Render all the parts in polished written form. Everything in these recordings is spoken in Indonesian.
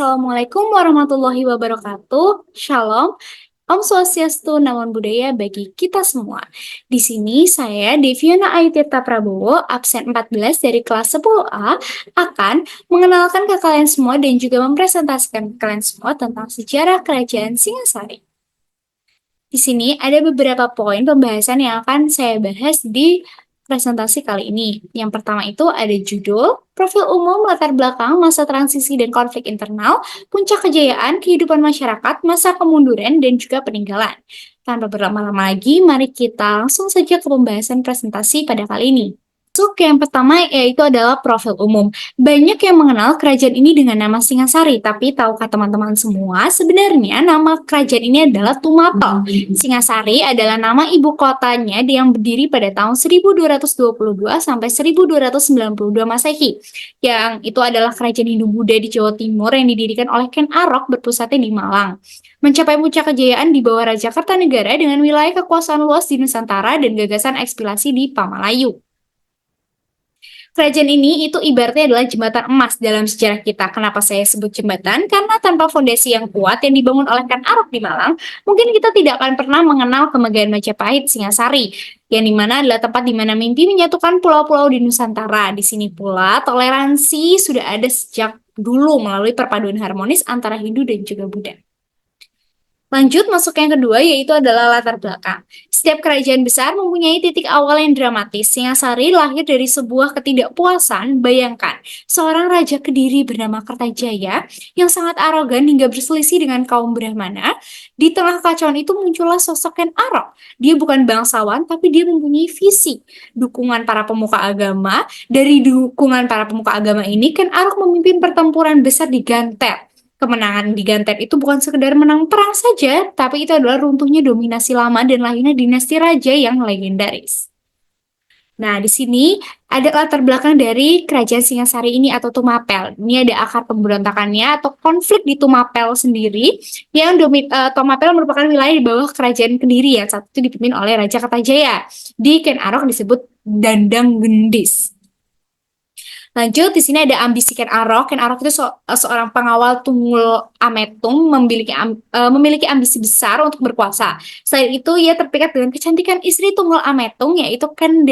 Assalamualaikum warahmatullahi wabarakatuh. Shalom. Om Swastiastu, Namo Buddhaya bagi kita semua. Di sini saya, Deviana Ayu Tirta Prabowo, absen 14 dari kelas 10A, akan mengenalkan ke kalian semua dan juga mempresentasikan ke kalian semua tentang sejarah Kerajaan Singasari. Di sini ada beberapa poin pembahasan yang akan saya bahas di presentasi kali ini. Yang pertama itu ada judul, profil umum, latar belakang, masa transisi dan konflik internal, puncak kejayaan, kehidupan masyarakat, masa kemunduran, dan juga peninggalan. Tanpa berlama-lama lagi, mari kita langsung saja ke pembahasan presentasi pada kali ini. Masuk yang pertama yaitu adalah profil umum. Banyak yang mengenal kerajaan ini dengan nama Singasari, tapi tahukah teman-teman semua sebenarnya nama kerajaan ini adalah Tumapel. Singasari adalah nama ibu kotanya yang berdiri pada tahun 1222 sampai 1292 Masehi. Yang itu adalah kerajaan Hindu-Buddha di Jawa Timur yang didirikan oleh Ken Arok berpusatnya di Malang. Mencapai puncak kejayaan di bawah Raja Kertanegara dengan wilayah kekuasaan luas di Nusantara dan gagasan ekspilasi di Pamalayu. Kerajaan ini itu ibaratnya adalah jembatan emas dalam sejarah kita. Kenapa saya sebut jembatan? Karena tanpa fondasi yang kuat yang dibangun oleh Ken Arok di Malang, mungkin kita tidak akan pernah mengenal kemegahan Majapahit, Singasari, yang dimana adalah tempat dimana mimpi menyatukan pulau-pulau di Nusantara. Di sini pula toleransi sudah ada sejak dulu melalui perpaduan harmonis antara Hindu dan juga Buddha. Lanjut masuk yang kedua yaitu adalah latar belakang. Setiap kerajaan besar mempunyai titik awal yang dramatis. Singasari lahir dari sebuah ketidakpuasan. Bayangkan, seorang raja Kediri bernama Kertajaya yang sangat arogan hingga berselisih dengan kaum Brahmana. Di tengah kacauan itu muncullah sosok Ken Arok. Dia bukan bangsawan tapi dia mempunyai visi. Dukungan para pemuka agama. Dari dukungan para pemuka agama ini, Ken Arok memimpin pertempuran besar di Ganter. Kemenangan di Ganter itu bukan sekedar menang perang saja, tapi itu adalah runtuhnya dominasi lama dan lahirnya dinasti raja yang legendaris. Nah, di sini ada latar belakang dari kerajaan Singasari ini atau Tumapel. Ini ada akar pemberontakannya atau konflik di Tumapel sendiri. Tumapel merupakan wilayah di bawah kerajaan Kediri yang saat itu dipimpin oleh Raja Kertajaya. Di Ken Arok disebut Dandang Gendis. Lanjut, di sini ada ambisi Ken Arok. Ken Arok itu seorang pengawal Tunggul Ametung, memiliki ambisi besar untuk berkuasa. Selain itu, ia terpikat dengan kecantikan istri Tunggul Ametung, yaitu Ken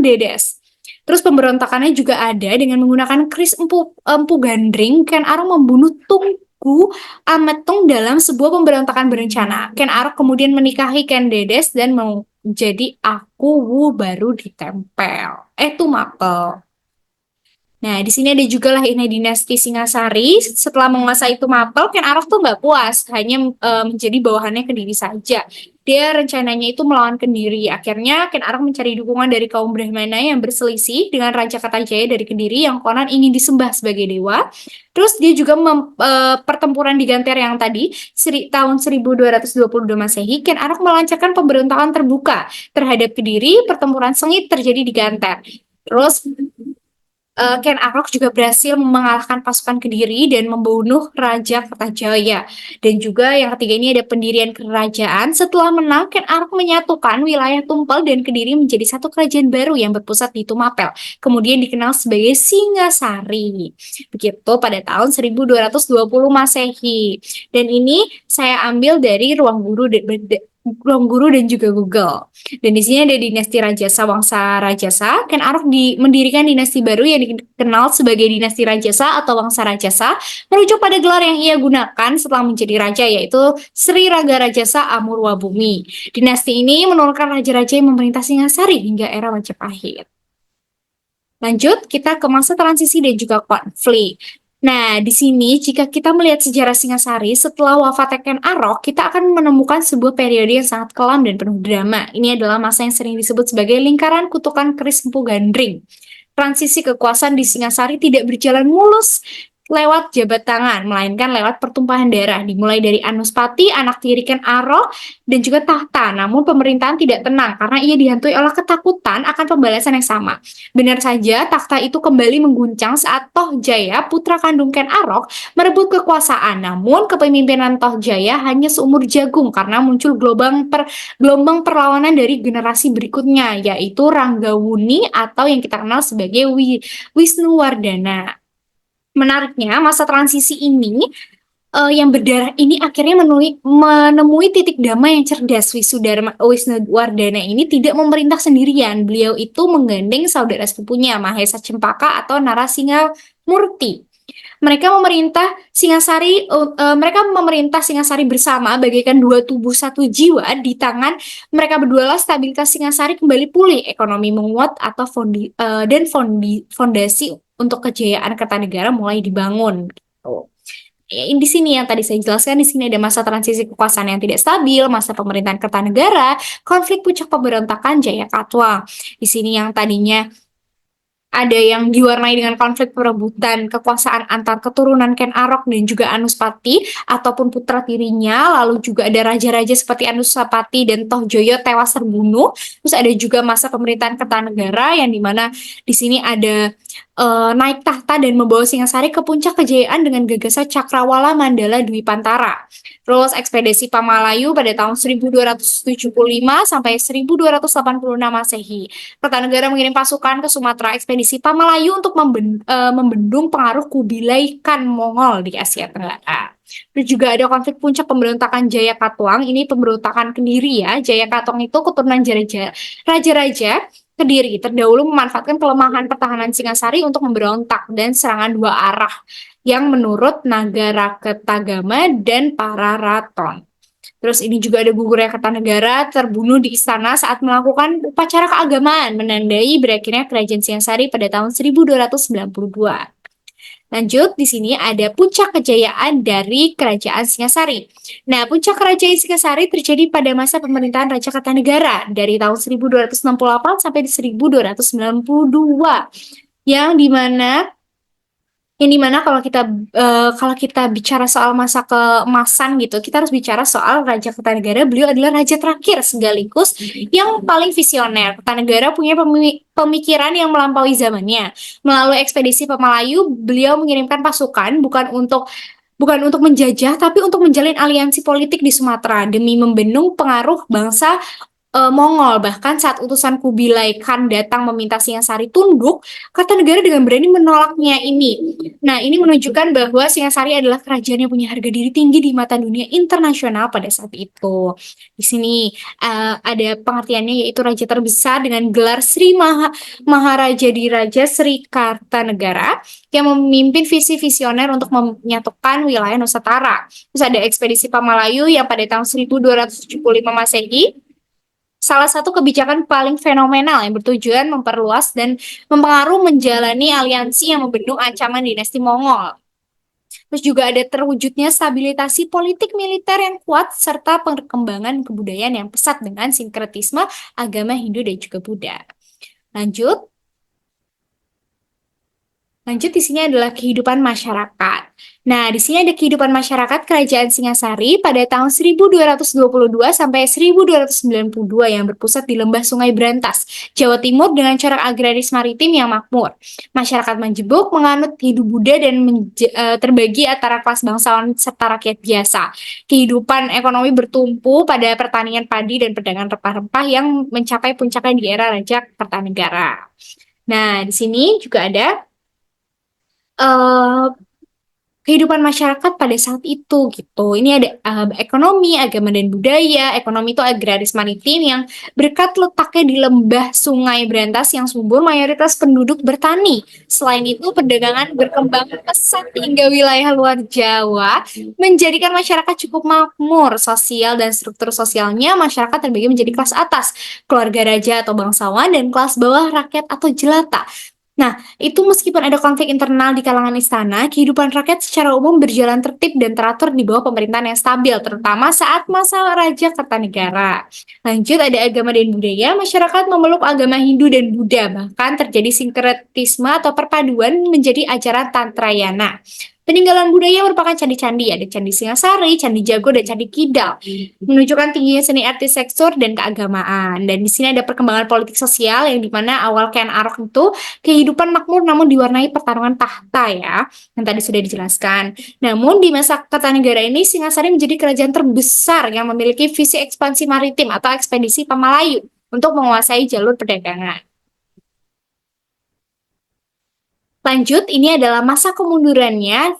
Dedes. Terus pemberontakannya juga ada dengan menggunakan keris empu gandring. Ken Arok membunuh Tunggu Ametung dalam sebuah pemberontakan berencana. Ken Arok kemudian menikahi Ken Dedes dan menjadi Aku Wu baru ditempel. Tumapel. Nah, di sini ada juga lah ini dinasti Singasari. Setelah menguasai Tumapel, Ken Arok tuh nggak puas, hanya menjadi bawahannya Kediri saja. Dia rencananya itu melawan Kediri. Akhirnya Ken Arok mencari dukungan dari kaum Brahmana yang berselisih dengan Raja Kertajaya dari Kediri yang konon ingin disembah sebagai dewa. Terus dia juga pertempuran di Ganter yang tadi, tahun 1222 Masehi, Ken Arok melancarkan pemberontakan terbuka terhadap Kediri. Pertempuran sengit terjadi di Ganter. Terus Ken Arok juga berhasil mengalahkan pasukan Kediri dan membunuh Raja Kertajaya. Dan juga yang ketiga ini ada pendirian kerajaan. Setelah menang, Ken Arok menyatukan wilayah Tumpel dan Kediri menjadi satu kerajaan baru yang berpusat di Tumapel. Kemudian dikenal sebagai Singasari. Begitu pada tahun 1220 Masehi. Dan ini saya ambil dari Ruang Guru dan juga Google. Dan di sini ada dinasti Rajasa, Wangsa Rajasa. Ken Arok mendirikan dinasti baru yang dikenal sebagai dinasti Rajasa atau Wangsa Rajasa, merujuk pada gelar yang ia gunakan setelah menjadi raja, yaitu Sri Raga Rajasa Amurwabumi. Dinasti ini menurunkan raja-raja yang memerintah Singasari hingga era Majapahit. Lanjut, kita ke masa transisi dan juga konflik. Nah, di sini jika kita melihat sejarah Singasari setelah wafatnya Ken Arok, kita akan menemukan sebuah periode yang sangat kelam dan penuh drama. Ini adalah masa yang sering disebut sebagai lingkaran kutukan keris empu gandring. Transisi kekuasaan di Singasari tidak berjalan mulus lewat jabat tangan, melainkan lewat pertumpahan darah, dimulai dari Anuspati, anak tiri Ken Arok, dan juga tahta. Namun pemerintahan tidak tenang karena ia dihantui oleh ketakutan akan pembalasan yang sama. Benar saja, tahta itu kembali mengguncang saat Toh Jaya, putra kandung Ken Arok, merebut kekuasaan. Namun kepemimpinan Toh Jaya hanya seumur jagung karena muncul gelombang perlawanan dari generasi berikutnya, yaitu Ranggawuni atau yang kita kenal sebagai Wisnuwardana. Menariknya, masa transisi ini yang berdarah ini akhirnya menemui titik damai yang cerdas. Wisnuwardana ini tidak memerintah sendirian. Beliau itu menggandeng saudara sepupunya, Mahesa Cempaka atau Narasinga Murti. Mereka memerintah Singasari bersama bagaikan dua tubuh satu jiwa. Di tangan mereka berdua lah stabilitas Singasari kembali pulih, ekonomi menguat fondasi untuk kejayaan Kertanegara mulai dibangun. Gitu. Ya, di sini yang tadi saya jelaskan, di sini ada masa transisi kekuasaan yang tidak stabil, masa pemerintahan Kertanegara, konflik puncak pemberontakan Jaya Katwang. Di sini yang tadinya ada yang diwarnai dengan konflik perebutan kekuasaan antar keturunan Ken Arok dan juga Anuspati ataupun putra tirinya, lalu juga ada raja-raja seperti Anuspati dan Tohjoyo tewas terbunuh. Terus ada juga masa pemerintahan Kertanegara yang dimana di sini ada naik tahta dan membawa Singasari ke puncak kejayaan dengan gagasan Cakrawala Mandala Dwipantara. Terus ekspedisi Pamalayu pada tahun 1275 sampai 1286 Masehi. Kertanegara mengirim pasukan ke Sumatera, ekspedisi Pamalayu untuk membendung pengaruh Kubilai Khan Mongol di Asia Tenggara. Terus juga ada konflik puncak pemberontakan Jaya Katwang. Ini pemberontakan Kediri ya. Jaya Katwang itu keturunan raja-raja Kediri terdahulu memanfaatkan kelemahan pertahanan Singasari untuk memberontak dan serangan dua arah yang menurut Nagara Ketagama dan para raton. Terus ini juga ada gugurnya Kertanegara terbunuh di istana saat melakukan upacara keagamaan menandai berakhirnya Kerajaan Singasari pada tahun 1292. Lanjut, di sini ada puncak kejayaan dari Kerajaan Singasari. Nah, puncak Kerajaan Singasari terjadi pada masa pemerintahan Raja Kertanegara dari tahun 1268 sampai 1292. Yang dimana kalau kita bicara soal masa keemasan gitu, kita harus bicara soal Raja Kertanegara. Beliau adalah raja terakhir sekaligus yang paling visioner. Kertanegara punya pemikiran yang melampaui zamannya. Melalui ekspedisi Pemalayu, beliau mengirimkan pasukan bukan untuk menjajah, tapi untuk menjalin aliansi politik di Sumatera demi membendung pengaruh bangsa Mongol. Bahkan saat utusan Kubilai Khan datang meminta Singasari tunduk, Kertanegara dengan berani menolaknya ini. Nah, ini menunjukkan bahwa Singasari adalah kerajaan yang punya harga diri tinggi di mata dunia internasional pada saat itu. Di sini ada pengertiannya, yaitu raja terbesar dengan gelar Sri Maharaja Diraja Sri Kartanegara yang memimpin visi visioner untuk menyatukan wilayah Nusantara. Terus ada ekspedisi Pamalayu yang pada tahun 1275 Masehi, salah satu kebijakan paling fenomenal yang bertujuan memperluas dan mempengaruhi menjalani aliansi yang membendung ancaman dinasti Mongol. Terus juga ada terwujudnya stabilitasi politik militer yang kuat serta perkembangan kebudayaan yang pesat dengan sinkretisme agama Hindu dan juga Buddha. Lanjut di sini adalah kehidupan masyarakat. Nah, di sini ada kehidupan masyarakat Kerajaan Singasari pada tahun 1222 sampai 1292 yang berpusat di lembah Sungai Brantas, Jawa Timur dengan corak agraris maritim yang makmur. Masyarakat Majebuk menganut hidup Buddha dan terbagi antara kelas bangsawan serta rakyat biasa. Kehidupan ekonomi bertumpu pada pertanian padi dan perdagangan rempah-rempah yang mencapai puncaknya di era Raja Kertanegara. Nah, di sini juga ada kehidupan masyarakat pada saat itu gitu. Ini ada ekonomi, agama dan budaya. Ekonomi itu agraris maritim yang berkat letaknya di lembah Sungai Brantas yang subur, mayoritas penduduk bertani. Selain itu, perdagangan berkembang pesat hingga wilayah luar Jawa, menjadikan masyarakat cukup makmur. Sosial dan struktur sosialnya, masyarakat terbagi menjadi kelas atas, keluarga raja atau bangsawan, dan kelas bawah, rakyat atau jelata. Nah, itu meskipun ada konflik internal di kalangan istana, kehidupan rakyat secara umum berjalan tertib dan teratur di bawah pemerintahan yang stabil, terutama saat masa Raja Kertanegara. Lanjut, ada agama dan budaya. Masyarakat memeluk agama Hindu dan Buddha, bahkan terjadi sinkretisme atau perpaduan menjadi ajaran Tantrayana. Peninggalan budaya merupakan candi-candi, ada Candi Singasari, Candi Jago, dan Candi Kidal, menunjukkan tingginya seni arsitektur dan keagamaan. Dan di sini ada perkembangan politik sosial yang dimana awal Ken Arok itu kehidupan makmur namun diwarnai pertarungan tahta ya, yang tadi sudah dijelaskan. Namun di masa Kertanegara ini Singasari menjadi kerajaan terbesar yang memiliki visi ekspansi maritim atau ekspedisi Pamalayu untuk menguasai jalur perdagangan. Lanjut, ini adalah masa kemundurannya.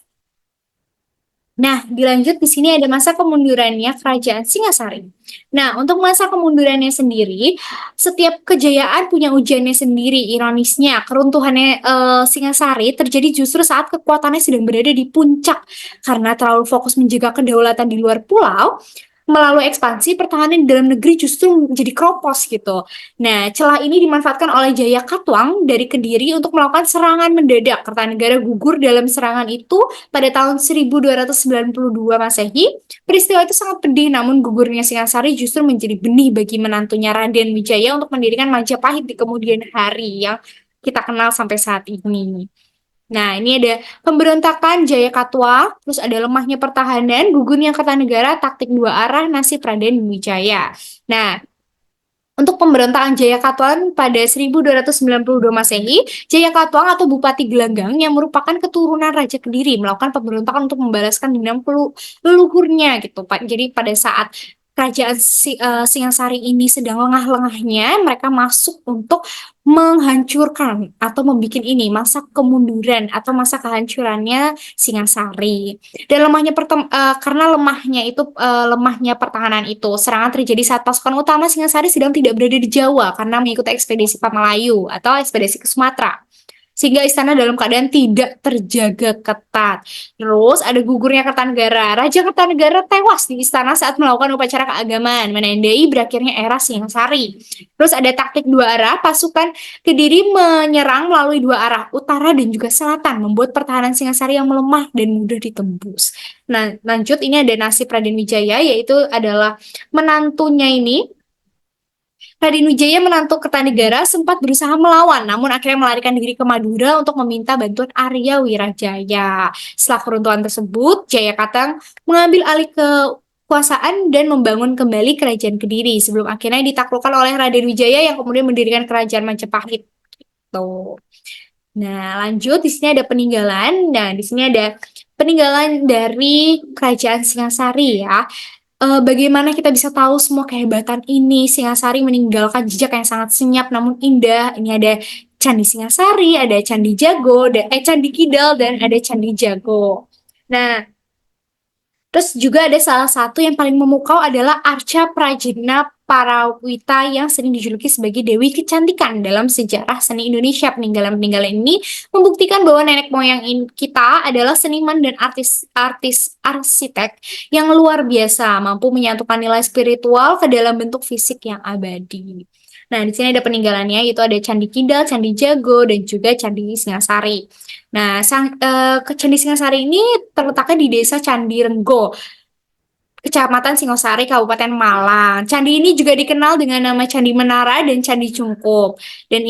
Nah, dilanjut di sini ada masa kemundurannya Kerajaan Singasari. Nah, untuk masa kemundurannya sendiri, setiap kejayaan punya ujiannya sendiri. Ironisnya, keruntuhannya Singasari terjadi justru saat kekuatannya sedang berada di puncak karena terlalu fokus menjaga kedaulatan di luar pulau. Melalui ekspansi, pertahanan di dalam negeri justru menjadi kropos gitu. Nah, celah ini dimanfaatkan oleh Jaya Katuang dari Kediri untuk melakukan serangan mendadak. Kertanegara gugur dalam serangan itu pada tahun 1292 Masehi. Peristiwa itu sangat pedih, namun gugurnya Singasari justru menjadi benih bagi menantunya Raden Wijaya untuk mendirikan Majapahit di kemudian hari yang kita kenal sampai saat ini. Nah, ini ada pemberontakan Jaya Katwa, terus ada lemahnya pertahanan, gugurnya Kertanegara, taktik dua arah, nasib Raden Wijaya. Nah, untuk pemberontakan Jaya Katuang pada 1292 Masehi, Jaya Katuang atau Bupati Gelanggang yang merupakan keturunan Raja Kediri melakukan pemberontakan untuk membalaskan dendam leluhurnya gitu, Pak. Jadi pada saat kerajaan Singasari ini sedang lengah-lengahnya, mereka masuk untuk menghancurkan atau membuat ini masa kemunduran atau masa kehancurannya Singasari. Dan karena lemahnya pertahanan itu, serangan terjadi saat pasukan utama Singasari sedang tidak berada di Jawa karena mengikuti ekspedisi Pamalayu atau ekspedisi ke Sumatera. Sehingga istana dalam keadaan tidak terjaga ketat. Terus ada gugurnya Kertanegara. Raja Kertanegara tewas di istana saat melakukan upacara keagamaan, menandai berakhirnya era Singasari. Terus ada taktik dua arah, pasukan Kediri menyerang melalui dua arah, utara dan juga selatan, membuat pertahanan Singasari yang melemah dan mudah ditembus. Nah, lanjut ini ada nasib Raden Wijaya, yaitu adalah menantunya ini. Raden Wijaya menantu Kertanegara sempat berusaha melawan, namun akhirnya melarikan diri ke Madura untuk meminta bantuan Arya Wirajaya. Setelah keruntuhan tersebut, Jaya Katang mengambil alih kekuasaan dan membangun kembali kerajaan Kediri sebelum akhirnya ditaklukkan oleh Raden Wijaya yang kemudian mendirikan kerajaan Majapahit. Tuh. Nah, lanjut di sini ada peninggalan. Nah, di sini ada peninggalan dari Kerajaan Singasari ya. Bagaimana kita bisa tahu semua kehebatan ini? Singasari meninggalkan jejak yang sangat senyap namun indah. Ini ada Candi Singasari, ada Candi Jago, Candi Kidal, dan ada Candi Jago. Nah, terus juga ada salah satu yang paling memukau adalah Arca Prajna Parawita yang sering dijuluki sebagai Dewi Kecantikan dalam sejarah seni Indonesia. Peninggalan-peninggalan ini membuktikan bahwa nenek moyang kita adalah seniman dan arsitek yang luar biasa, mampu menyatukan nilai spiritual ke dalam bentuk fisik yang abadi. Nah, di sini ada peninggalannya, yaitu ada Candi Kidal, Candi Jago, dan juga Candi Singasari. Nah, Candi Singasari ini terletaknya di desa Candi Renggo, Kecamatan Singosari, Kabupaten Malang. Candi ini juga dikenal dengan nama Candi Menara dan Candi Cungkup. Dan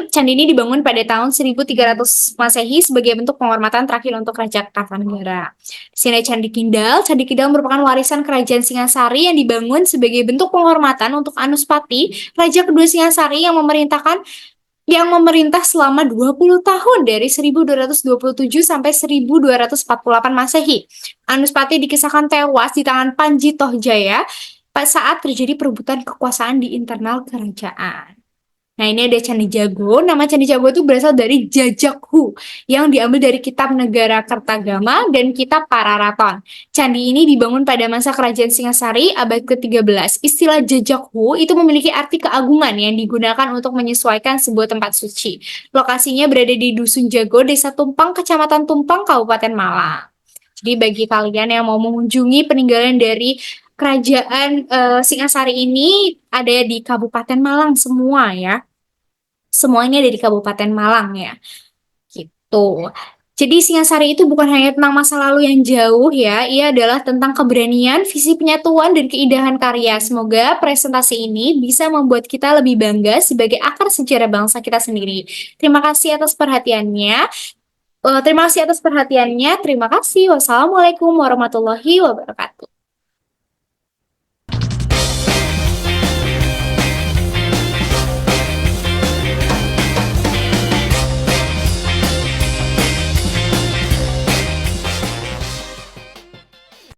candi ini dibangun pada tahun 1300 Masehi sebagai bentuk penghormatan terakhir untuk Raja Kartanegara. Di sini Candi Kindal. Candi Kindal merupakan warisan Kerajaan Singasari yang dibangun sebagai bentuk penghormatan untuk Anuspati, Raja kedua Singasari yang memerintah selama 20 tahun dari 1227 sampai 1248 Masehi. Anuspati dikisahkan tewas di tangan Panji Tohjaya saat terjadi perebutan kekuasaan di internal kerajaan. Nah, ini ada Candi Jago. Nama Candi Jago itu berasal dari Jajakhu yang diambil dari kitab Negara Kertagama dan kitab Pararaton. Candi ini dibangun pada masa Kerajaan Singasari abad ke-13. Istilah Jajakhu itu memiliki arti keagungan yang digunakan untuk menyesuaikan sebuah tempat suci. Lokasinya berada di Dusun Jago, Desa Tumpang, Kecamatan Tumpang, Kabupaten Malang. Jadi bagi kalian yang mau mengunjungi peninggalan dari Kerajaan Singasari ini ada di Kabupaten Malang semua ya. Semua ini ada di Kabupaten Malang ya. Gitu. Jadi Singasari itu bukan hanya tentang masa lalu yang jauh ya, ia adalah tentang keberanian, visi penyatuan, dan keindahan karya. Semoga presentasi ini bisa membuat kita lebih bangga sebagai akar sejarah bangsa kita sendiri. Terima kasih atas perhatiannya. Terima kasih. Wassalamualaikum warahmatullahi wabarakatuh.